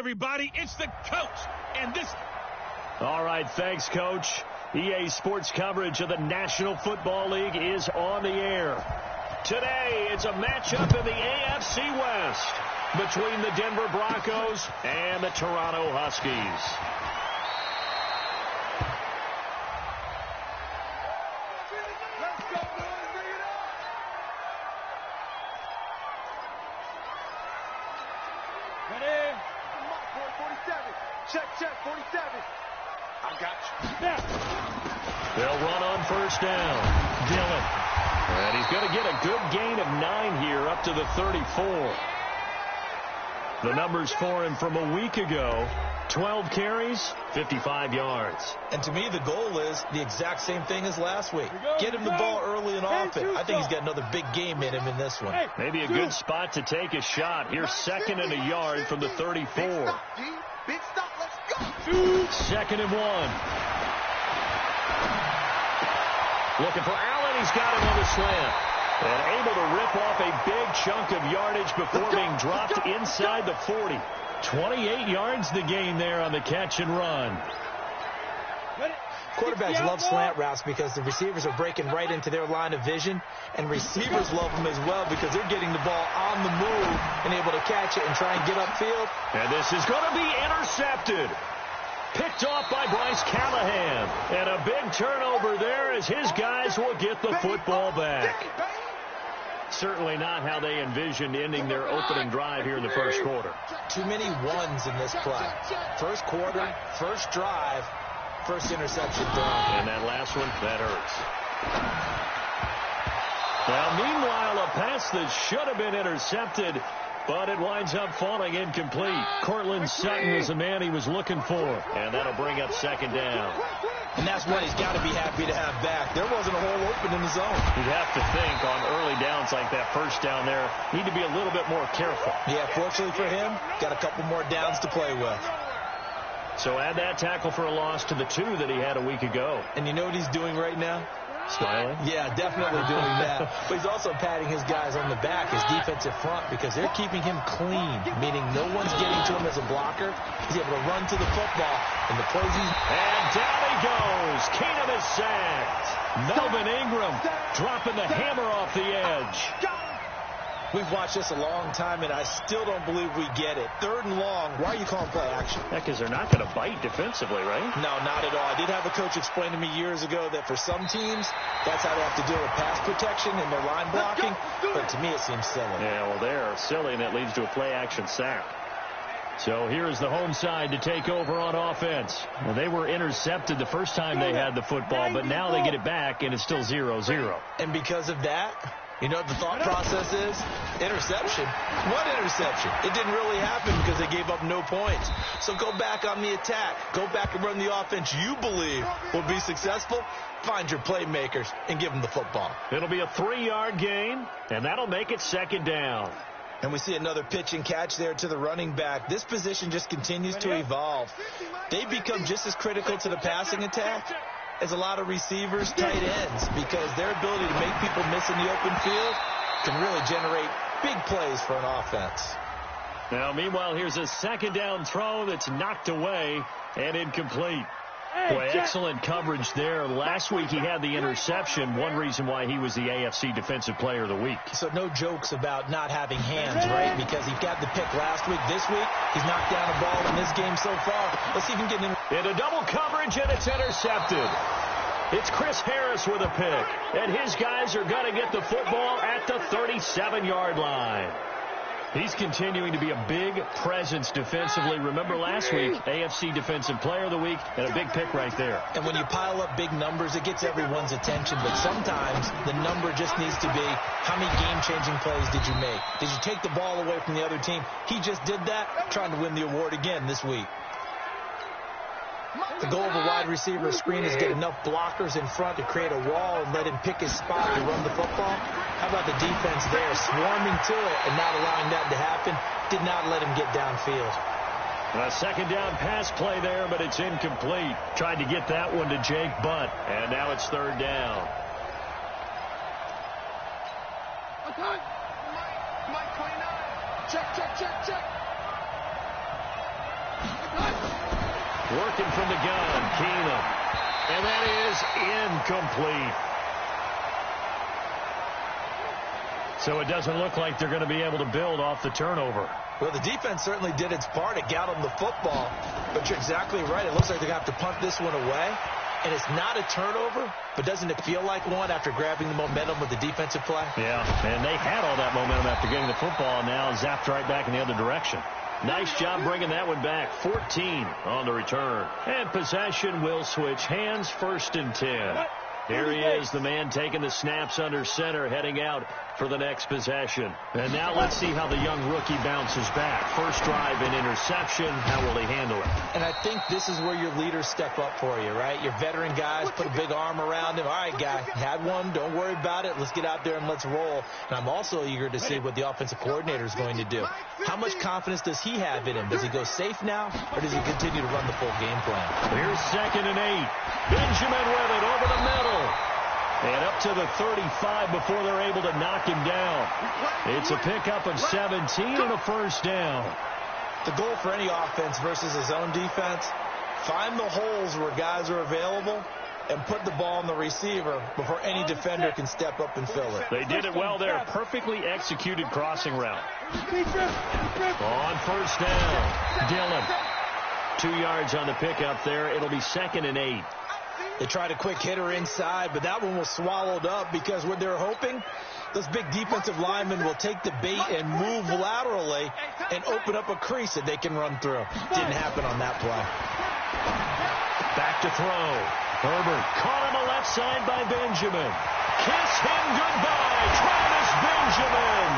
everybody, it's the coach. And this... All right, thanks, Coach. EA Sports coverage of the National Football League is on the air. Today, it's a matchup in the AFC West between the Denver Broncos and the Toronto Huskies. Check, 47. I got you. They'll run on first down. Dillon. And he's going to get a good gain of 9 here up to the 34. The numbers for him from a week ago, 12 carries, 55 yards. And to me, the goal is the exact same thing as last week. Get him the ball early and often. I think he's got another big game in him in this one. Maybe a good spot to take a shot. Here's 2nd and a yard from the 34. Big stop, let's go. 2nd and 1. Looking for Allen. He's got him on the slant. And able to rip off a big chunk of yardage before being dropped inside the 40. 28 yards the gain there on the catch and run. Quarterbacks love slant routes because the receivers are breaking right into their line of vision, and receivers love them as well because they're getting the ball on the move and able to catch it and try and get upfield. And this is going to be intercepted. Picked off by Bryce Callahan. And a big turnover there as his guys will get the football back. Certainly not how they envisioned ending their opening drive here in the first quarter. Too many ones in this play. First quarter, first drive, first interception thrown. And that last one, that hurts. Well, meanwhile, a pass that should have been intercepted, but it winds up falling incomplete. Cortland Sutton was the man he was looking for, and that'll bring up 2nd down. And that's what he's got to be happy to have back. There wasn't a hole open in the zone. You'd have to think on early downs like that first down there, need to be a little bit more careful. Yeah, fortunately for him, got a couple more downs to play with. So add that tackle for a loss to the 2 that he had a week ago. And you know what he's doing right now? Smiling? Yeah, definitely doing that. But he's also patting his guys on the back, his defensive front, because they're keeping him clean, meaning no one's getting to him as a blocker. He's able to run to the football, and the plays he's... And down he goes. Keenum is sacked. Melvin Ingram dropping the hammer off the edge. We've watched this a long time, and I still don't believe we get it. 3rd and long, why are you calling play action? That because they're not going to bite defensively, right? No, not at all. I did have a coach explain to me years ago that for some teams, that's how they have to deal with pass protection and their line blocking. But to me, it seems silly. Yeah, well, they're silly, and that leads to a play-action sack. So here's the home side to take over on offense. Well, they were intercepted the first time they had the football, but now they get it back, and it's still 0-0. And because of that... You know what the thought process is? Interception. What interception? It didn't really happen because they gave up no points. So go back on the attack. Go back and run the offense you believe will be successful. Find your playmakers and give them the football. It'll be a 3-yard gain, and that'll make it 2nd down. And we see another pitch and catch there to the running back. This position just continues to evolve. They become just as critical to the passing attack as a lot of receivers, tight ends, because their ability to make people miss in the open field can really generate big plays for an offense. Now, meanwhile, here's a 2nd down throw that's knocked away and incomplete. Boy, excellent coverage there. Last week he had the interception, one reason why he was the AFC Defensive Player of the Week. So no jokes about not having hands, right? Because he got the pick last week. This week, he's knocked down a ball in this game so far. Let's see if he can get in. Into double coverage, and it's intercepted. It's Chris Harris with a pick, and his guys are going to get the football at the 37-yard line. He's continuing to be a big presence defensively. Remember last week, AFC Defensive Player of the Week, and a big pick right there. And when you pile up big numbers, it gets everyone's attention. But sometimes the number just needs to be, how many game-changing plays did you make? Did you take the ball away from the other team? He just did that, trying to win the award again this week. The goal of a wide receiver screen is get enough blockers in front to create a wall and let him pick his spot to run the football. How about the defense there, swarming to it and not allowing that to happen? Did not let him get downfield. A 2nd down pass play there, but it's incomplete. Tried to get that one to Jake Butt, and now it's 3rd down. Mike 29. Check. Working from the gun, Keenum. And that is incomplete. So it doesn't look like they're going to be able to build off the turnover. Well, the defense certainly did its part. It got them the football. But you're exactly right. It looks like they're going to have to punt this one away. And it's not a turnover, but doesn't it feel like one after grabbing the momentum with the defensive play? Yeah, and they had all that momentum after getting the football, and now zapped right back in the other direction. Nice job bringing that one back. 14 on the return. And possession will switch hands, 1st and 10. Here he is, the man taking the snaps under center, heading out for the next possession. And now let's see how the young rookie bounces back. First drive and interception. How will he handle it? And I think this is where your leaders step up for you, right? Your veteran guys put a big arm around him. All right, guy, had one. Don't worry about it. Let's get out there and let's roll. And I'm also eager to see what the offensive coordinator is going to do. How much confidence does he have in him? Does he go safe now, or does he continue to run the full game plan? Here's 2nd and 8. Benjamin with it over the middle. And up to the 35 before they're able to knock him down. It's a pickup of 17 and a first down. The goal for any offense versus his own defense, find the holes where guys are available and put the ball on the receiver before any defender can step up and fill it. They did it well there. Perfectly executed crossing route. On first down, Dillon. 2 yards on the pickup there. It'll be 2nd and 8. They tried a quick hitter inside, but that one was swallowed up because what they're hoping, those big defensive linemen will take the bait and move laterally and open up a crease that they can run through. Didn't happen on that play. Back to throw. Herbert caught on the left side by Benjamin. Kiss him goodbye. Travis Benjamin.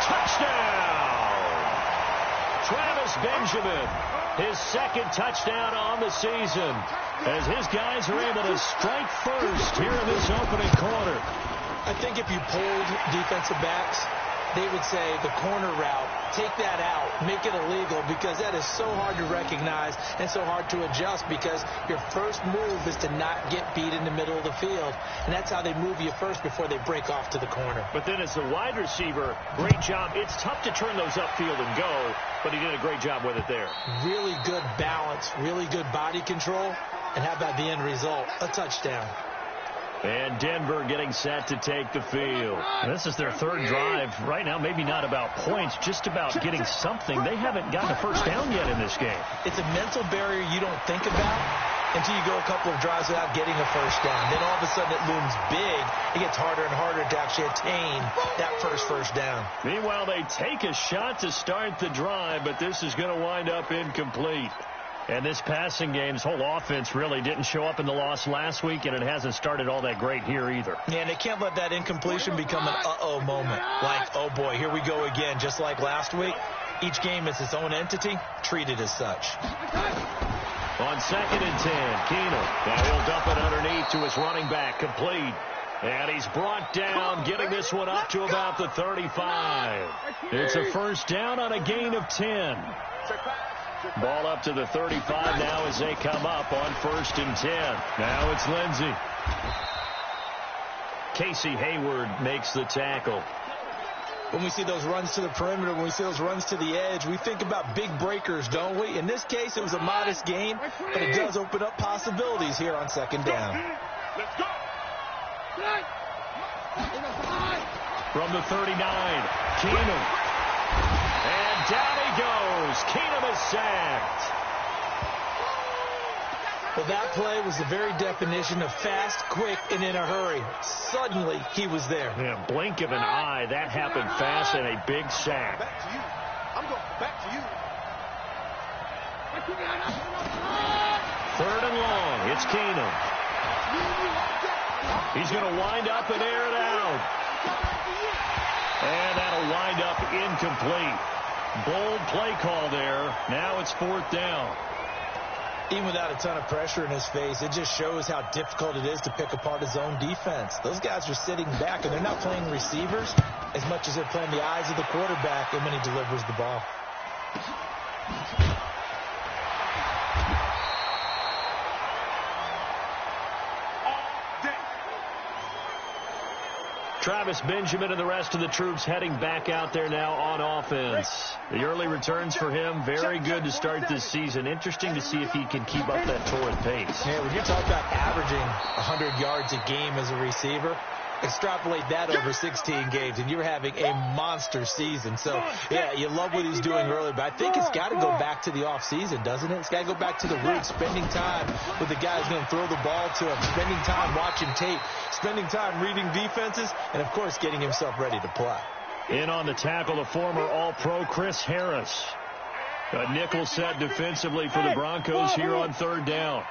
Touchdown. Travis Benjamin. His 2nd touchdown on the season as his guys are able to strike first here in this opening quarter. I think if you polled defensive backs, they would say the corner route, take that out, make it illegal, because that is so hard to recognize and so hard to adjust, because your first move is to not get beat in the middle of the field. And that's how they move you first before they break off to the corner. But then as the wide receiver, great job. It's tough to turn those upfield and go, but he did a great job with it there. Really good balance, really good body control, and how about the end result? A touchdown. And Denver getting set to take the field. This is their 3rd drive. Right now, maybe not about points, just about getting something. They haven't gotten a first down yet in this game. It's a mental barrier you don't think about until you go a couple of drives without getting a first down. Then all of a sudden it looms big. It gets harder and harder to actually attain that first down. Meanwhile, they take a shot to start the drive, but this is going to wind up incomplete. And this passing game's whole offense really didn't show up in the loss last week, and it hasn't started all that great here either. Yeah, and they can't let that incompletion become an uh-oh moment. Like, oh boy, here we go again, just like last week. Each game is its own entity, treated as such. On 2nd and 10, Keenum. Now he'll dump it underneath to his running back, complete. And he's brought down, getting this one up to about the 35. It's a first down on a gain of 10. Ball up to the 35 now as they come up on 1st and 10. Now it's Lindsey. Casey Hayward makes the tackle. When we see those runs to the perimeter, when we see those runs to the edge, we think about big breakers, don't we? In this case, it was a modest gain, but it does open up possibilities here on 2nd down. Let's go. From the 39, Keenum. And down he goes. Keenum is sacked. Well, that play was the very definition of fast, quick, and in a hurry. Suddenly, he was there. Yeah, blink of an eye. That happened fast and a big sack. Back to you. I'm going back to you. 3rd and long. It's Keenum. He's going to wind up and air it out. And that'll wind up incomplete. Bold play call there. Now it's 4th down. Even without a ton of pressure in his face, it just shows how difficult it is to pick apart his own defense. Those guys are sitting back, and they're not playing receivers as much as they're playing the eyes of the quarterback and when he delivers the ball. Travis Benjamin and the rest of the troops heading back out there now on offense. The early returns for him, very good to start this season. Interesting to see if he can keep up that torrid pace. Yeah, when you talk about averaging 100 yards a game as a receiver, extrapolate that over 16 games, and you're having a monster season. So, yeah, you love what he's doing early, but I think it's got to go back to the offseason, doesn't it? It's got to go back to the roots, spending time with the guy who's going to throw the ball to him, spending time watching tape, spending time reading defenses, and, of course, getting himself ready to play. In on the tackle, the former All-Pro Chris Harris. A nickel set defensively for the Broncos here on third down.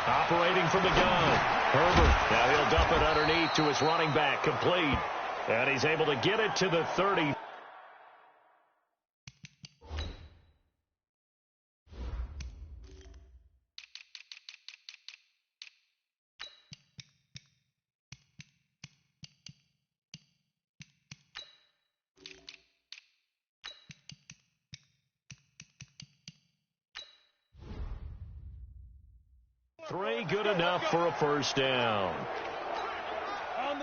Operating from the gun. Herbert. Now he'll dump it underneath to his running back. Complete. And he's able to get it to the 30. Three good enough for a first down.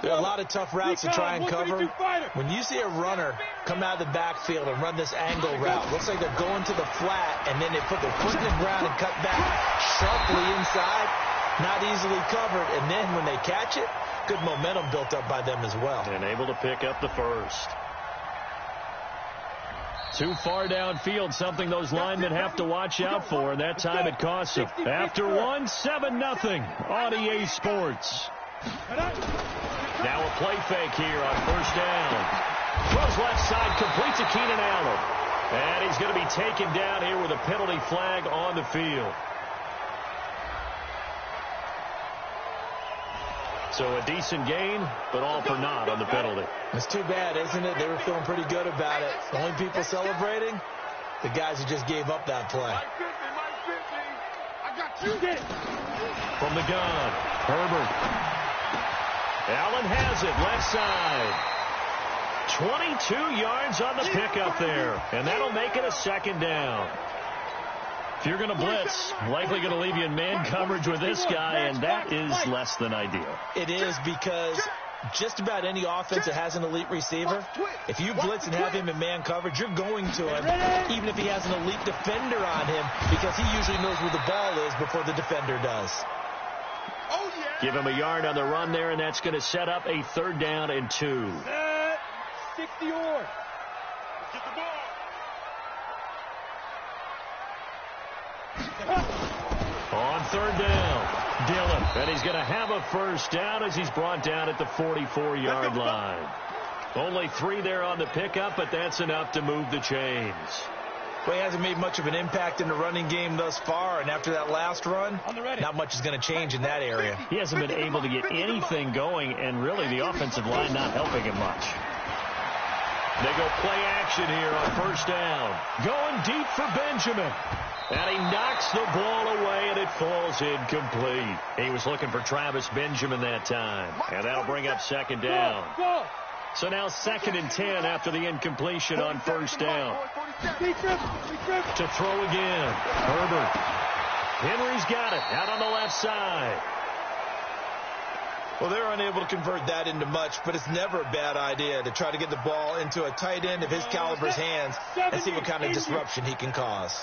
There are a lot of tough routes to try and cover. When you see a runner come out of the backfield and run this angle route, looks like they're going to the flat, and then they put their foot in the ground and cut back sharply inside, not easily covered. And then when they catch it, good momentum built up by them as well. And able to pick up the first. Too far downfield, something those linemen have to watch out for, and that time it costs them. After one, 7-0 on EA Sports. Now a play fake here on first down. Throws left side, completes to Keenan Allen. And he's going to be taken down here with a penalty flag on the field. So a decent gain, but all for naught on the penalty. It's too bad, isn't it? They were feeling pretty good about it. The only people celebrating, the guys who just gave up that play. From the gun, Herbert. Allen has it, left side. 22 yards on the pickup there, and that'll make it a second down. If you're going to blitz, likely going to leave you in man coverage with this guy, and that is less than ideal. It is, because just about any offense that has an elite receiver, if you blitz and have him in man coverage, you're going to him, even if he has an elite defender on him, because he usually knows where the ball is before the defender does. Give him a yard on the run there, and that's going to set up a 3rd down and 2. 60-yard. Get the ball. On 3rd down, Dillon. And he's going to have a first down as he's brought down at the 44-yard line. Only 3 there on the pickup, but that's enough to move the chains. Well, he hasn't made much of an impact in the running game thus far, and after that last run, not much is going to change in that area. He hasn't been able to get anything going, and really the offensive line not helping him much. They go play action here on first down. Going deep for Benjamin. And he knocks the ball away, and it falls incomplete. He was looking for Travis Benjamin that time. And that'll bring up 2nd down. So now 2nd and 10 after the incompletion on first down. To throw again. Herbert. Henry's got it out on the left side. Well, they're unable to convert that into much, but it's never a bad idea to try to get the ball into a tight end of his caliber's hands and see what kind of disruption he can cause.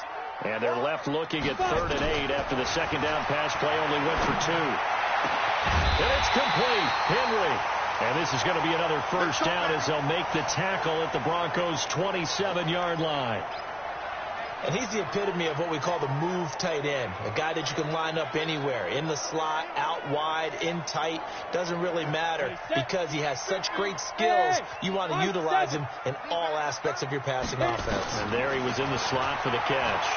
And they're left looking at 3rd and 8 after the 2nd down pass play only went for 2. And it's complete. Henry. And this is going to be another first down as they'll make the tackle at the Broncos' 27-yard line. And he's the epitome of what we call the move tight end, a guy that you can line up anywhere, in the slot, out wide, in tight, doesn't really matter because he has such great skills. You want to utilize him in all aspects of your passing offense. And there he was in the slot for the catch.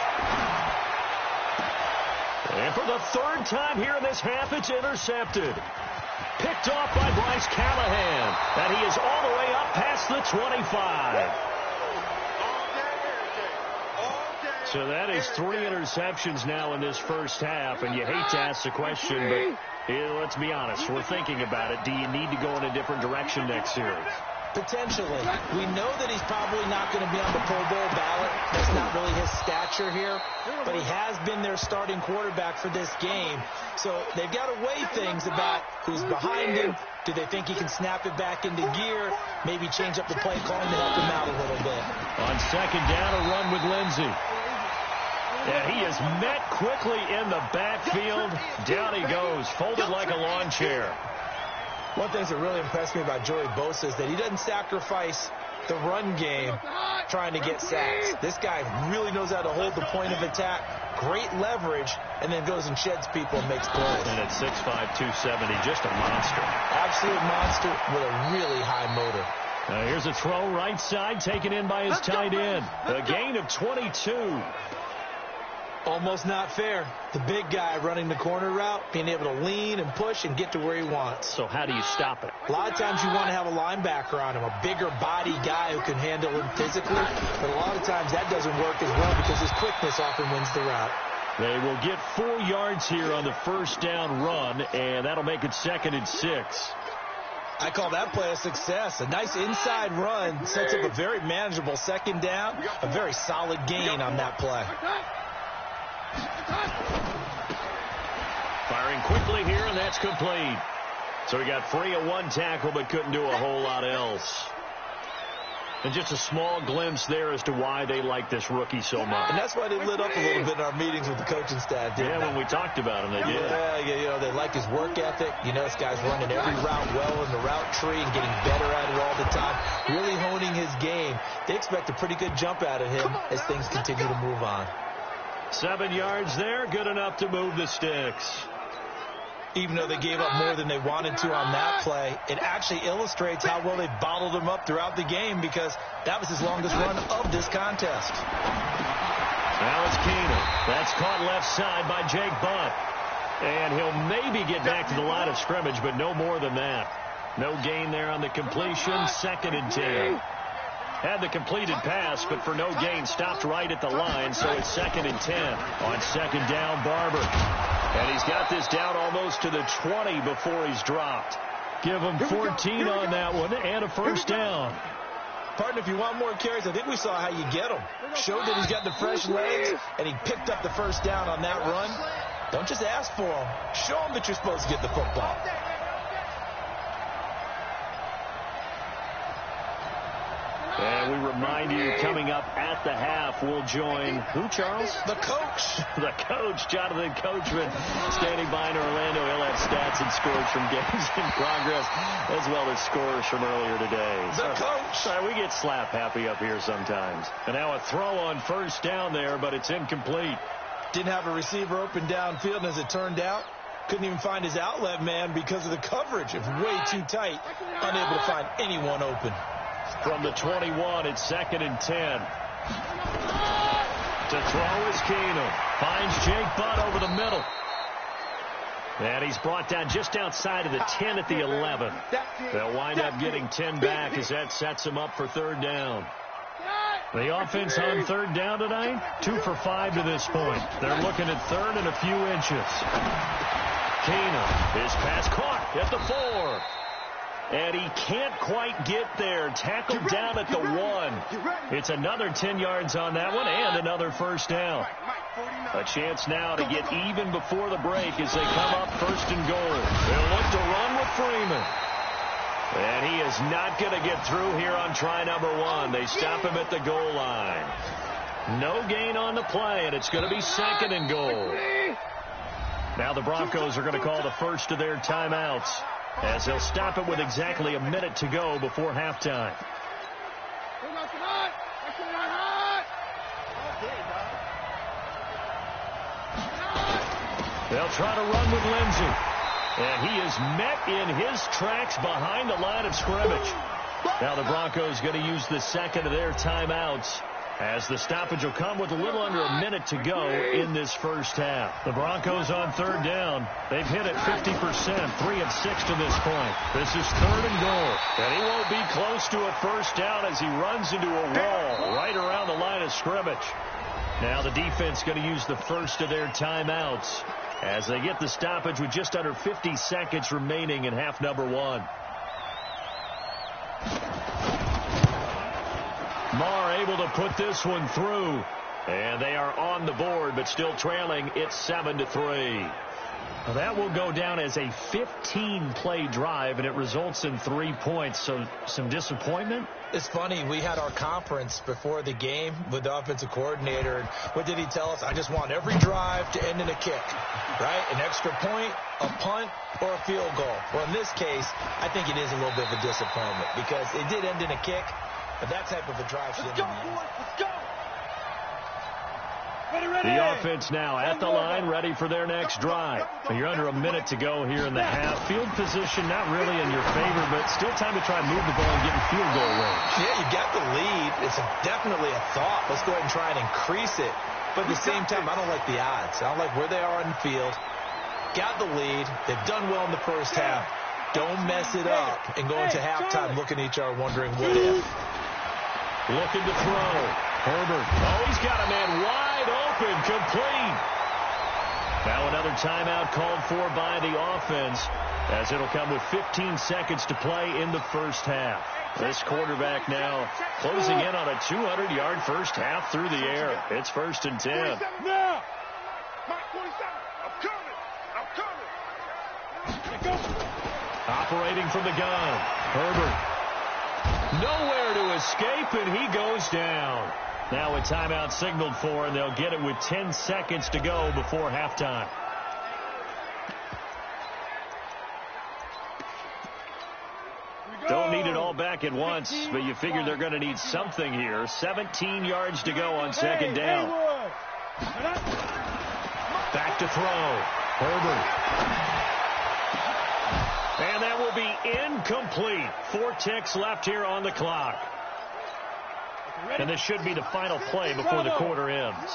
And for the 3rd time here in this half, it's intercepted. Picked off by Bryce Callahan, and he is all the way up past the 25. So that is 3 interceptions now in this first half, and you hate to ask the question, but let's be honest, we're thinking about it. Do you need to go in a different direction next series? Potentially. We know that he's probably not going to be on the Pro Bowl ballot. That's not really his stature here. But he has been their starting quarterback for this game. So they've got to weigh things about who's behind him. Do they think he can snap it back into gear? Maybe change up the play calling to help him out a little bit. On second down, a run with Lindsey. And he is met quickly in the backfield. Down he goes, folded like a lawn chair. One thing that really impressed me about Joey Bosa is that he doesn't sacrifice the run game trying to get sacks. This guy really knows how to hold the point of attack, great leverage, and then goes and sheds people and makes plays. And at 6'5", 270, just a monster. Absolute monster with a really high motor. Here's a throw right side, taken in by his tight end. A gain of 22. Almost not fair. The big guy running the corner route, being able to lean and push and get to where he wants. So how do you stop it? A lot of times you want to have a linebacker on him, a bigger body guy who can handle him physically. But a lot of times that doesn't work as well because his quickness often wins the route. They will get 4 yards here on the first down run, and that'll make it 2nd and 6. I call that play a success. A nice inside run sets up a very manageable second down, a very solid gain on that play. Firing quickly here, and that's complete. So he got free of 1 tackle, but couldn't do a whole lot else. And just a small glimpse there as to why they like this rookie so much. And that's why they lit up a little bit in our meetings with the coaching staff, didn't they? When we talked about him, they did. Yeah, you know, they like his work ethic. You know, this guy's running every route well in the route tree and getting better at it all the time, really honing his game. They expect a pretty good jump out of him as things continue to move on. 7 yards there, good enough to move the sticks. Even though they gave up more than they wanted to on that play, it actually illustrates how well they bottled him up throughout the game because that was his longest run of this contest. Now it's Keenan. That's caught left side by Jake Butt. And he'll maybe get back to the line of scrimmage, but no more than that. No gain there on the completion, 2nd and 10. Had the completed pass, but for no gain, stopped right at the line, so it's 2nd and 10. On second down, Barber. And he's got this down almost to the 20 before he's dropped. Give him 14 on that one and a first down. Partner, if you want more carries, I think we saw how you get him. Showed that he's got the fresh legs, and he picked up the first down on that run. Don't just ask for him. Show him that you're supposed to get the football. And we remind you, coming up at the half, we'll join who, Charles? The coach. The coach, Jonathan Coachman, standing by in Orlando. He'll have stats and scores from games in progress, as well as scores from earlier today. The coach. Sorry, we get slap happy up here sometimes. And now a throw on first down there, but it's incomplete. Didn't have a receiver open downfield, and as it turned out, couldn't even find his outlet man because of the coverage. It was way too tight, unable to find anyone open. From the 21, it's 2nd and 10. To throw is Keenan. Finds Jake Butt over the middle. And he's brought down just outside of the 10 at the 11. They'll wind up getting 10 back as that sets them up for 3rd down. The offense on 3rd down tonight, 2 for 5 to this point. They're looking at 3rd and a few inches. Keenan, his pass caught at the 4. And he can't quite get there. Tackled down at the 1. It's another 10 yards on that one and another first down. A chance now to get even before the break as they come up 1st and goal. They'll look to run with Freeman. And he is not going to get through here on try number 1. They stop him at the goal line. No gain on the play, and it's going to be 2nd and goal. Now the Broncos are going to call the first of their timeouts, as they'll stop it with exactly a minute to go before halftime. They'll try to run with Lindsey. And he is met in his tracks behind the line of scrimmage. Now the Broncos going to use the second of their timeouts, as the stoppage will come with a little under a minute to go in this first half. The Broncos on 3rd down. They've hit it 50%, 3 of 6 to this point. This is 3rd and goal. And he won't be close to a first down as he runs into a wall right around the line of scrimmage. Now the defense going to use the first of their timeouts, as they get the stoppage with just under 50 seconds remaining in half number 1. Marr able to put this one through. And they are on the board, but still trailing. It's 7-3. Well, that will go down as a 15-play drive, and it results in 3 points. So some disappointment? It's funny. We had our conference before the game with the offensive coordinator. And what did he tell us? I just want every drive to end in a kick, right? An extra point, a punt, or a field goal. Well, in this case, I think it is a little bit of a disappointment because it did end in a kick, but that type of a drive should end in the end. Let's go. The offense now at the line, ready for their next drive. You're under a minute to go here in the half. Field position not really in your favor, but still time to try and move the ball and get in field goal range. Yeah, you got the lead. It's definitely a thought. Let's go ahead and try and increase it. But at the same time, I don't like the odds. I don't like where they are on the field. Got the lead. They've done well in the first half. Don't mess it up and go into halftime looking at each other wondering what if. Looking to throw. Herbert. Oh, he's got a man wide open, complete. Now another timeout called for by the offense, as it'll come with 15 seconds to play in the first half. This quarterback now closing in on a 200-yard first half through the air. It's 1st and 10. Now. Operating from the gun. Herbert. Nowhere to escape, and he goes down. Now a timeout signaled for, and they'll get it with 10 seconds to go before halftime. Don't need it all back at once, but you figure they're going to need something here. 17 yards to go on 2nd down. Back to throw. Herbert. And that will be incomplete. 4 ticks left here on the clock. And this should be the final play before the quarter ends.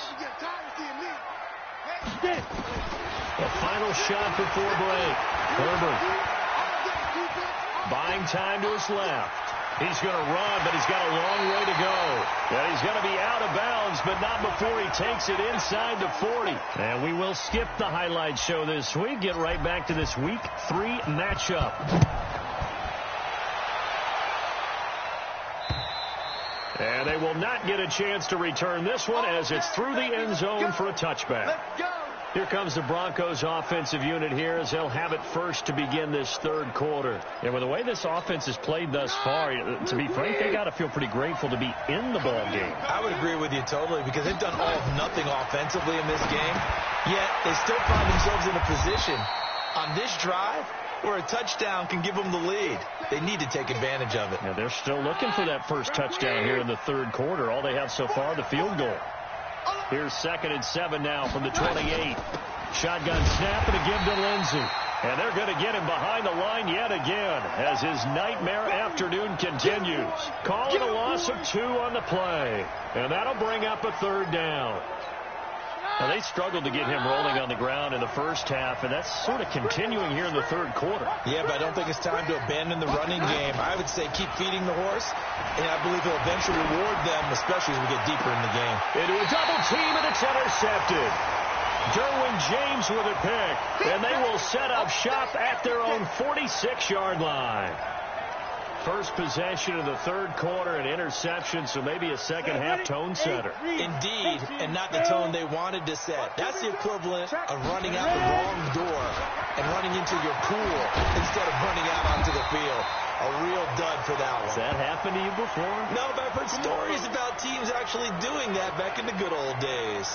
The final shot before break. Herbert buying time to his left. He's going to run, but he's got a long way to go. And he's going to be out of bounds, but not before he takes it inside the 40. And we will skip the highlight show this week. Get right back to this Week 3 matchup. And they will not get a chance to return this one as it's through the end zone for a touchback. Here comes the Broncos offensive unit here as they'll have it first to begin this third quarter. And with the way this offense has played thus far, to be frank, they got to feel pretty grateful to be in the ball game. I would agree with you totally because they've done all of nothing offensively in this game, yet they still find themselves in a position on this drive where a touchdown can give them the lead. They need to take advantage of it. Yeah, they're still looking for that first touchdown here in the third quarter. All they have so far, the field goal. Here's 2nd and 7 now from the 28. Shotgun snap and a give to Lindsey. And they're going to get him behind the line yet again as his nightmare afternoon continues. Calling a loss of 2 on the play. And that'll bring up a 3rd down. Now, they struggled to get him rolling on the ground in the first half, and that's sort of continuing here in the third quarter. Yeah, but I don't think it's time to abandon the running game. I would say keep feeding the horse, and I believe he'll eventually reward them, especially as we get deeper in the game. Into a double team, and it's intercepted. Derwin James with a pick, and they will set up shop at their own 46-yard line. First possession of the third quarter, an interception, so maybe a second-half tone setter. Indeed, and not the tone they wanted to set. That's the equivalent of running out the wrong door and running into your pool instead of running out onto the field. A real dud for that one. Has that happened to you before? No, but I've heard stories about teams actually doing that back in the good old days.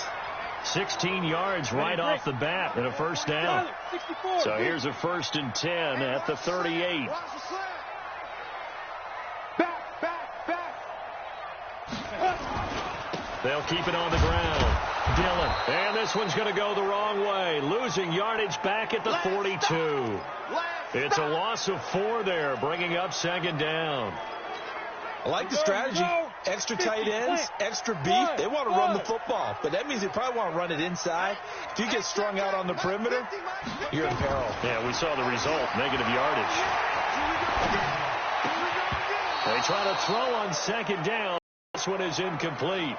16 yards right off the bat and a first down. So here's a 1st and 10 at the 38. They'll keep it on the ground. Dillon. And this one's going to go the wrong way. Losing yardage back at the 42. It's a loss of 4 there, bringing up 2nd down. I like the strategy. Extra tight ends, extra beef. They want to run the football, but that means they probably want to run it inside. If you get strung out on the perimeter, you're in peril. Yeah, we saw the result, negative yardage. They try to throw on 2nd down. This one is incomplete.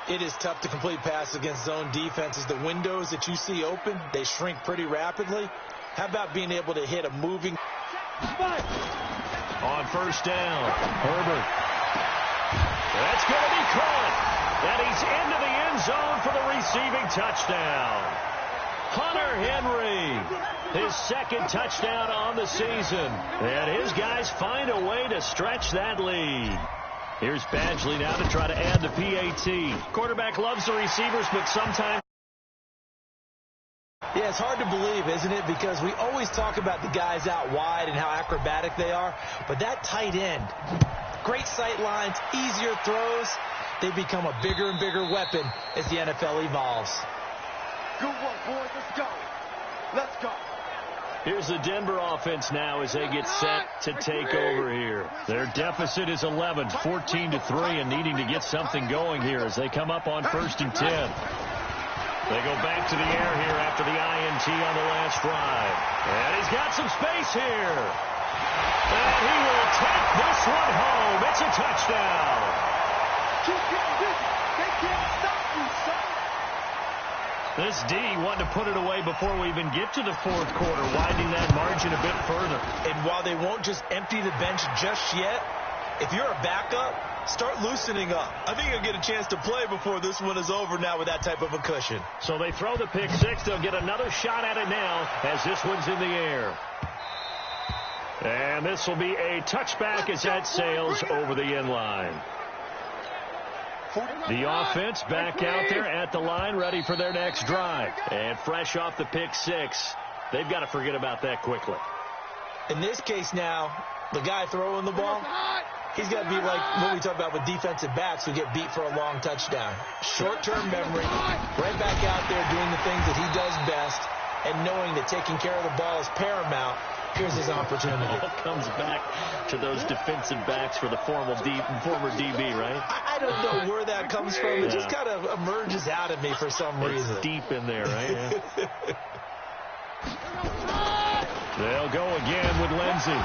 It is tough to complete passes against zone defenses. The windows that you see open, they shrink pretty rapidly. How about being able to hit a moving... On 1st down, Herbert. That's going to be caught. And he's into the end zone for the receiving touchdown. Hunter Henry, his second touchdown on the season. And his guys find a way to stretch that lead. Here's Badgley now to try to add the PAT. Quarterback loves the receivers, but sometimes... Yeah, it's hard to believe, isn't it? Because we always talk about the guys out wide and how acrobatic they are. But that tight end, great sight lines, easier throws. They become a bigger and bigger weapon as the NFL evolves. Good work, boys. Let's go. Let's go. Here's the Denver offense now as they get set to take over here. Their deficit is 11, 14-3, and needing to get something going here as they come up on 1st and 10. They go back to the air here after the INT on the last drive. And he's got some space here. And he will take this one home. It's a touchdown. Keep getting busy. They can't stop you, son. This D wanted to put it away before we even get to the 4th quarter, widening that margin a bit further. And while they won't just empty the bench just yet, if you're a backup, start loosening up. I think you'll get a chance to play before this one is over now with that type of a cushion. So they throw the pick six. They'll get another shot at it now as this one's in the air. And this will be a touchback as that sails over the end line. The offense back out there at the line, ready for their next drive. And fresh off the pick six, they've got to forget about that quickly. In this case now, the guy throwing the ball, he's got to be like what we talk about with defensive backs who get beat for a long touchdown. Short-term memory, right back out there doing the things that he does best, and knowing that taking care of the ball is paramount. Here's his opportunity. It all comes back to those defensive backs for the former DB, right? I don't know where that comes from. It just kind of emerges out of me for some reason. It's deep in there, right? Yeah. They'll go again with Lindsey.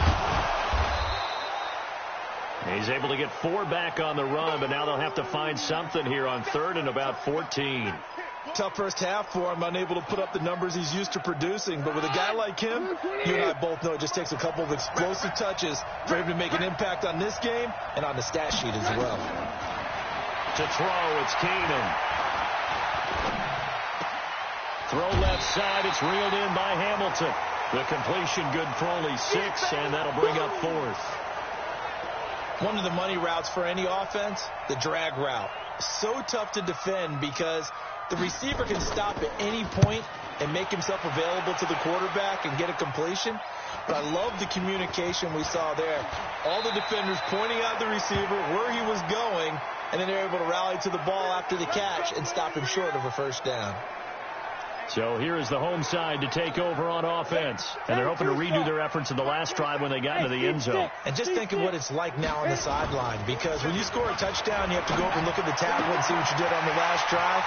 He's able to get 4 back on the run, but now they'll have to find something here on 3rd and about 14. Tough first half for him, unable to put up the numbers he's used to producing. But with a guy like him, you and I both know it just takes a couple of explosive touches for him to make an impact on this game and on the stat sheet as well. To throw, it's Keenan. Throw left side, it's reeled in by Hamilton. The completion good for only 6, and that'll bring up 4th. One of the money routes for any offense, the drag route. So tough to defend because the receiver can stop at any point and make himself available to the quarterback and get a completion. But I love the communication we saw there. All the defenders pointing out the receiver, where he was going, and then they're able to rally to the ball after the catch and stop him short of a first down. So here is the home side to take over on offense. And they're hoping to redo their efforts in the last drive when they got into the end zone. And just think of what it's like now on the sideline, because when you score a touchdown, you have to go over and look at the tablet and see what you did on the last drive.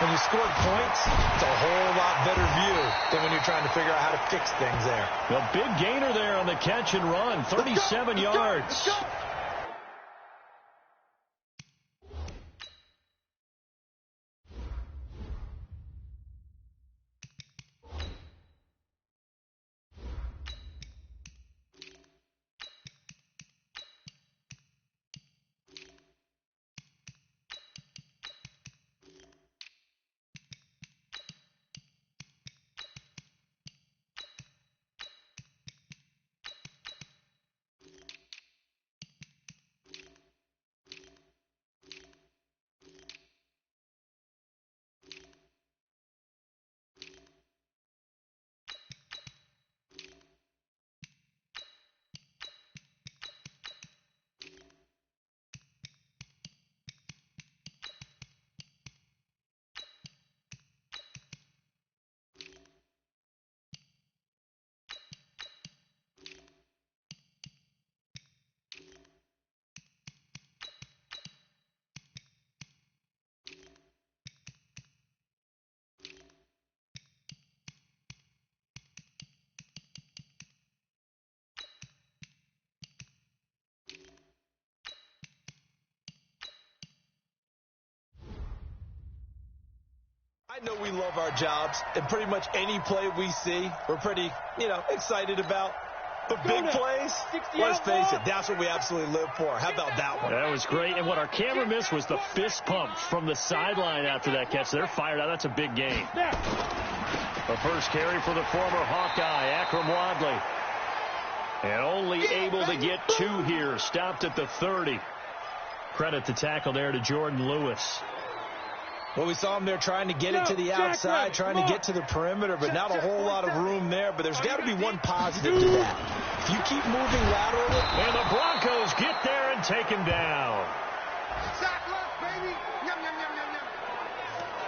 When you scored points, it's a whole lot better view than when you're trying to figure out how to fix things there. A big gainer there on the catch and run, 37 yards. I know we love our jobs, and pretty much any play we see, we're pretty, excited about. But big plays, let's face it, that's what we absolutely live for. How about that one? That was great. And what our camera missed was the fist pump from the sideline after that catch. They're fired out. That's a big game. The first carry for the former Hawkeye, Akram Wadley. And only able to get 2 here. Stopped at the 30. Credit the tackle there to Jordan Lewis. Well, we saw him there trying to get it to the outside, trying to get to the perimeter, but not a whole lot of room there. But there's got to be one positive to that. If you keep moving laterally. And the Broncos get there and take him down.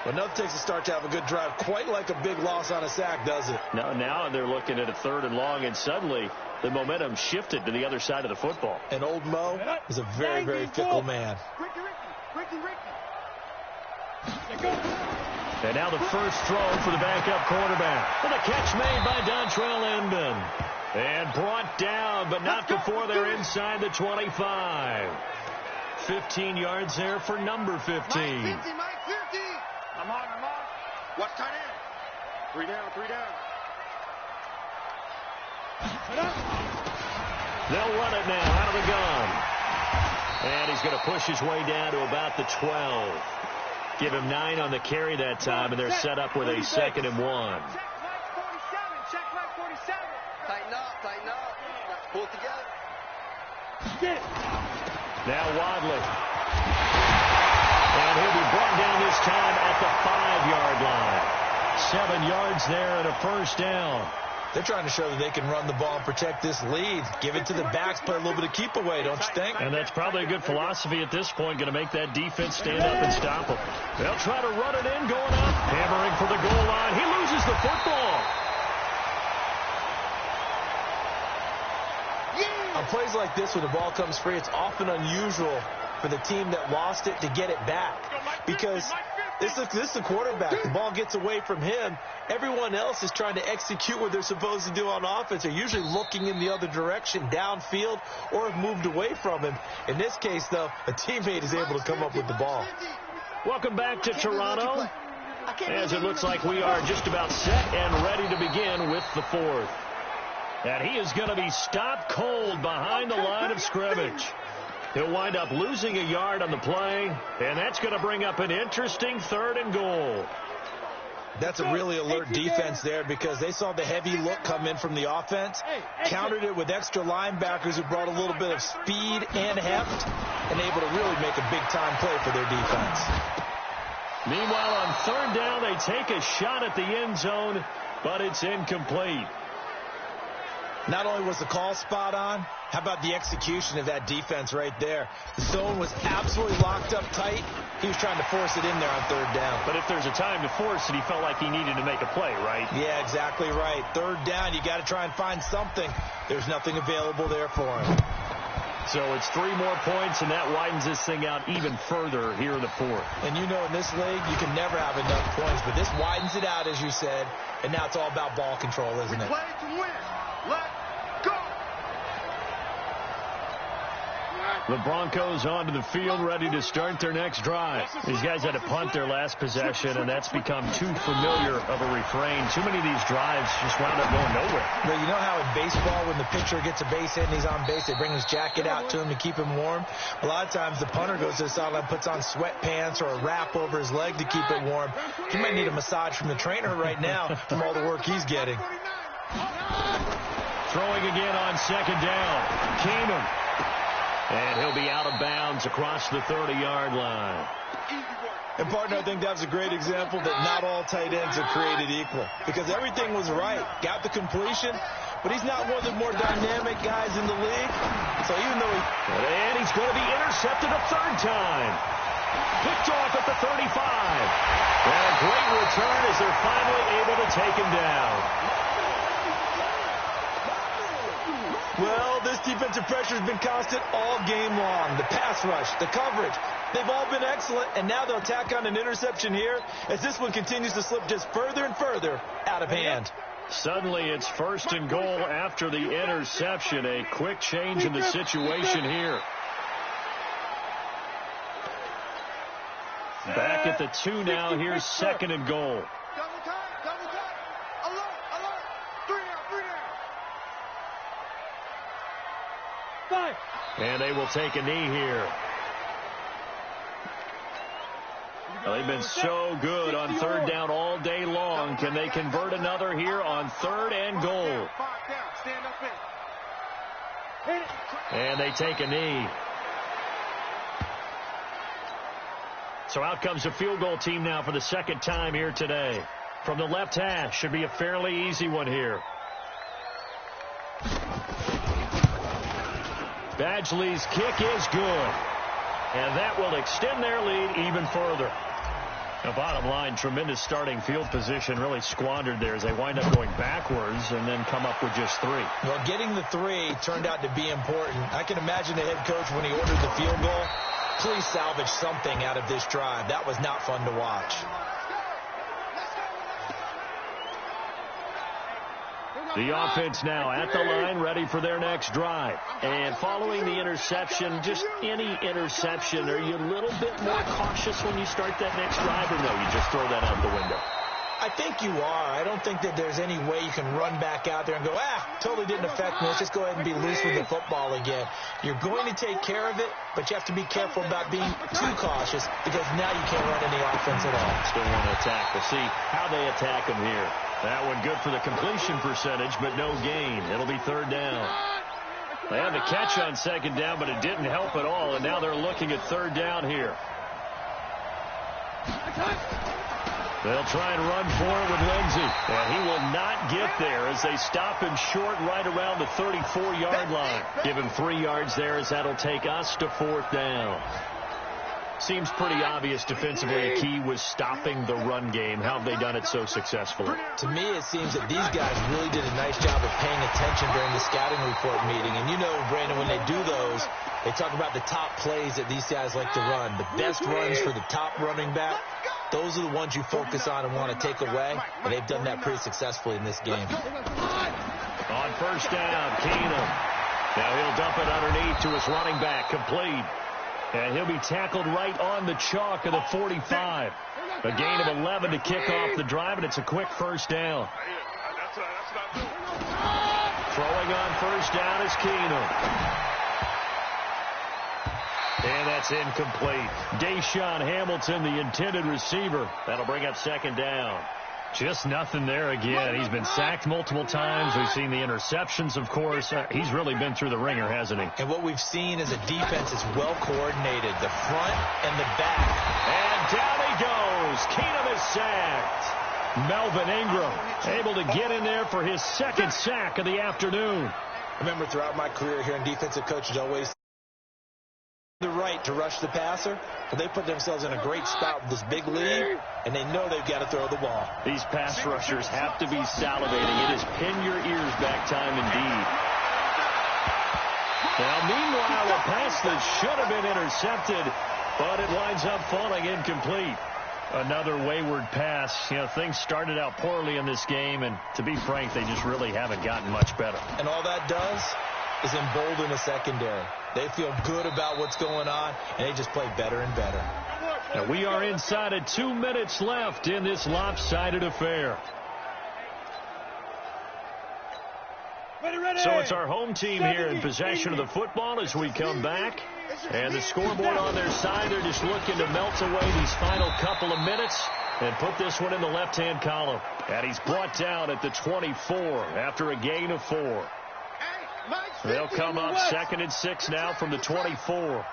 But nothing takes a start to have a good drive. Quite like a big loss on a sack, does it? Now they're looking at a 3rd and long, and suddenly the momentum shifted to the other side of the football. And old Mo is a very, very fickle man. And now the first throw for the backup quarterback. And the catch made by Dontrell Inman. And brought down, but not before they're inside the 25. 15 yards there for number 15. Mike 50, Mike 50. I'm on. Watch tight end. 3 down. They'll run it now out of the gun. And he's going to push his way down to about the 12. Give him 9 on the carry that time, and they're set up with a 2nd and 1. Check Mike 47. Tighten up. Pull it together. Now Wadley. And he'll be brought down this time at the 5-yard line. 7 yards there and a first down. They're trying to show that they can run the ball and protect this lead. Give it to the backs, play a little bit of keep away, don't you think? And that's probably a good philosophy at this point, going to make that defense stand up and stop them. They'll try to run it in, going up, hammering for the goal line. He loses the football. On plays like this, when the ball comes free, it's often unusual for the team that lost it to get it back. Because this is the quarterback. The ball gets away from him. Everyone else is trying to execute what they're supposed to do on offense. They're usually looking in the other direction, downfield, or have moved away from him. In this case, though, a teammate is able to come up with the ball. Welcome back to Toronto, as it looks like we are just about set and ready to begin with the 4th. And he is going to be stopped cold behind the line of scrimmage. He'll wind up losing a yard on the play, and that's going to bring up an interesting 3rd and goal. That's a really alert defense there because they saw the heavy look come in from the offense, countered it with extra linebackers who brought a little bit of speed and heft, and able to really make a big-time play for their defense. Meanwhile, on 3rd down, they take a shot at the end zone, but it's incomplete. Not only was the call spot on, how about the execution of that defense right there? The zone was absolutely locked up tight. He was trying to force it in there on 3rd down. But if there's a time to force it, he felt like he needed to make a play, right? Yeah, exactly right. 3rd down, you got to try and find something. There's nothing available there for him. So it's 3 more points, and that widens this thing out even further here in the 4th. And you know, in this league, you can never have enough points, but this widens it out, as you said, and now it's all about ball control, isn't it? Play to win. Let's go. The Broncos onto the field, ready to start their next drive. These guys had to punt their last possession, and that's become too familiar of a refrain. Too many of these drives just wound up going nowhere. Well, you know how in baseball, when the pitcher gets a base hit and he's on base, they bring his jacket out to him to keep him warm? A lot of times, the punter goes to the sideline, puts on sweatpants or a wrap over his leg to keep it warm. He might need a massage from the trainer right now from all the work he's getting. Throwing again on 2nd down. Keenum. And he'll be out of bounds across the 30-yard line. And, partner, I think that's a great example that not all tight ends are created equal. Because everything was right. Got the completion, but he's not one of the more dynamic guys in the league. So even though And he's going to be intercepted a 3rd time. Picked off at the 35. And a great return as they're finally able to take him down. Well, this defensive pressure has been constant all game long. The pass rush, the coverage, they've all been excellent, and now they'll tack on an interception here as this one continues to slip just further and further out of hand. Suddenly it's 1st and goal after the interception. A quick change in the situation here. Back at the 2 now. Here's 2nd and goal. Double time. Alert. 3 down. And they will take a knee here. Well, they've been so good on third down all day long. Can they convert another here on 3rd and goal? And they take a knee. So out comes the field goal team now for the 2nd time here today. From the left hash, should be a fairly easy one here. Badgley's kick is good. And that will extend their lead even further. The bottom line, tremendous starting field position, really squandered there as they wind up going backwards and then come up with just 3. Well, getting the 3 turned out to be important. I can imagine the head coach, when he ordered the field goal, please salvage something out of this drive. That was not fun to watch. The offense now at the line, ready for their next drive. And following the interception, just any interception, are you a little bit more cautious when you start that next drive, or no, you just throw that out the window? I think you are. I don't think that there's any way you can run back out there and go, totally didn't affect me. Let's just go ahead and be loose with the football again. You're going to take care of it, but you have to be careful about being too cautious because now you can't run any offense at all. Still want to attack. We'll see how they attack them here. That one good for the completion percentage, but no gain. It'll be 3rd down. They had the catch on 2nd down, but it didn't help at all, and now they're looking at 3rd down here. They'll try and run for it with Lindsey. And he will not get there as they stop him short right around the 34-yard line. Give him 3 yards there as that'll take us to 4th down. Seems pretty obvious defensively a key was stopping the run game. How have they done it so successfully? To me, it seems that these guys really did a nice job of paying attention during the scouting report meeting. And you know, Brandon, when they do those, they talk about the top plays that these guys like to run. The best runs for the top running back. Those are the ones you focus on and want to take away, and they've done that pretty successfully in this game. On 1st down, Keenum. Now he'll dump it underneath to his running back, complete. And he'll be tackled right on the chalk of the 45. A gain of 11 to kick off the drive, and it's a quick 1st down. Throwing on 1st down is Keenum. And that's incomplete. Deshaun Hamilton, the intended receiver. That'll bring up 2nd down. Just nothing there again. He's been sacked multiple times. We've seen the interceptions, of course. He's really been through the ringer, hasn't he? And what we've seen is a defense that's well coordinated, the front and the back. And down he goes. Keenum is sacked. Melvin Ingram able to get in there for his 2nd sack of the afternoon. I remember throughout my career here in defensive coaches always the right to rush the passer, but they put themselves in a great spot with this big lead, and they know they've got to throw the ball. These pass rushers have to be salivating. It is pin your ears back time indeed. Now, meanwhile, a pass that should have been intercepted, but it winds up falling incomplete. Another wayward pass. You know, things started out poorly in this game, and to be frank, they just really haven't gotten much better. And all that does is embolden the secondary. They feel good about what's going on, and they just play better and better. Now we are inside of 2 minutes left in this lopsided affair. So it's our home team here in possession of the football as we come back. And the scoreboard on their side, they're just looking to melt away these final couple of minutes and put this one in the left-hand column. And he's brought down at the 24 after a gain of 4. They'll come up 2nd and 6 now from the 24.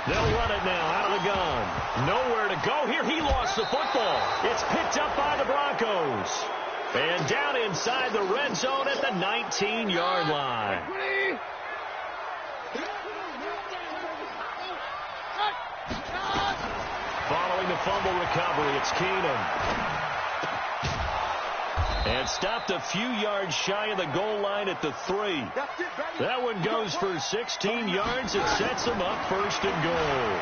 They'll run it now out of the gun. Nowhere to go here. He lost the football. It's picked up by the Broncos. And down inside the red zone at the 19-yard line. Following the fumble recovery, it's Keenum. And stopped a few yards shy of the goal line at the 3. That one goes for 16 yards. It sets him up 1st and goal.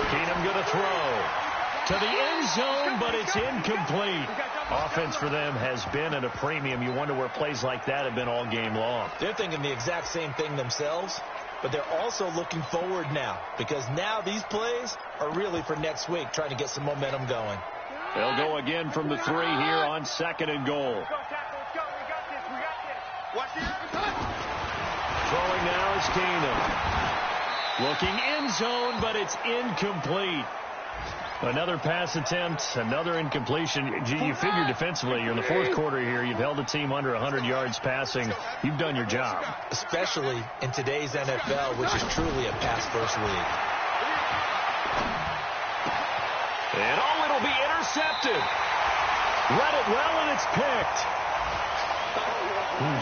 Keenum going to throw to the end zone, but it's incomplete. Offense for them has been at a premium. You wonder where plays like that have been all game long. They're thinking the exact same thing themselves, but they're also looking forward now because now these plays are really for next week, trying to get some momentum going. They'll go again from the 3 here on 2nd and goal. Watch this. Throwing now is Keenum. Looking end zone, but it's incomplete. Another pass attempt, another incompletion. You figure defensively, you're in the fourth quarter here. You've held the team under 100 yards passing. You've done your job. Especially in today's NFL, which is truly a pass-first league. And it'll be intercepted. Read it well, and it's picked.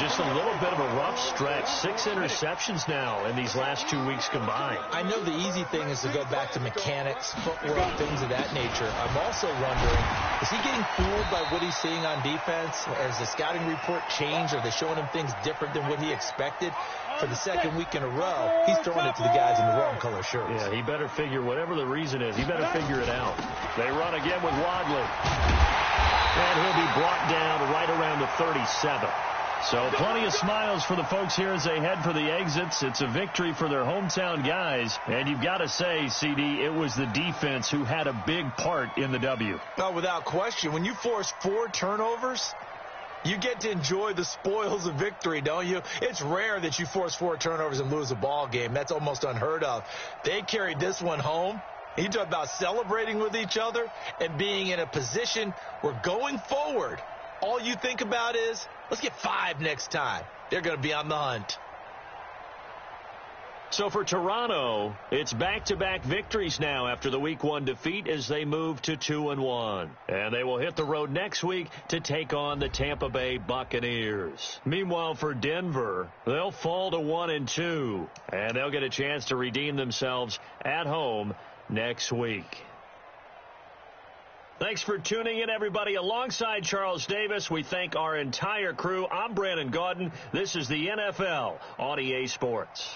Just a little bit of a rough stretch. 6 interceptions now in these last 2 weeks combined. I know the easy thing is to go back to mechanics, footwork, things of that nature. I'm also wondering, is he getting fooled by what he's seeing on defense? Has the scouting report changed? Are they showing him things different than what he expected? For the second week in a row, he's throwing it to the guys in the wrong color shirts. Yeah, he better figure, whatever the reason is, he better figure it out. They run again with Wadley. And he'll be brought down right around the 37. So plenty of smiles for the folks here as they head for the exits. It's a victory for their hometown guys. And you've got to say, CD, it was the defense who had a big part in the W. Oh, without question. When you force 4 turnovers, you get to enjoy the spoils of victory, don't you? It's rare that you force 4 turnovers and lose a ball game. That's almost unheard of. They carried this one home. You talk about celebrating with each other and being in a position where going forward, all you think about is, let's get 5 next time. They're going to be on the hunt. So for Toronto, it's back-to-back victories now after the Week 1 defeat as they move to 2-1. And they will hit the road next week to take on the Tampa Bay Buccaneers. Meanwhile, for Denver, they'll fall to 1-2. And they'll get a chance to redeem themselves at home next week. Thanks for tuning in, everybody. Alongside Charles Davis, we thank our entire crew. I'm Brandon Gaudin. This is the NFL on EA Sports.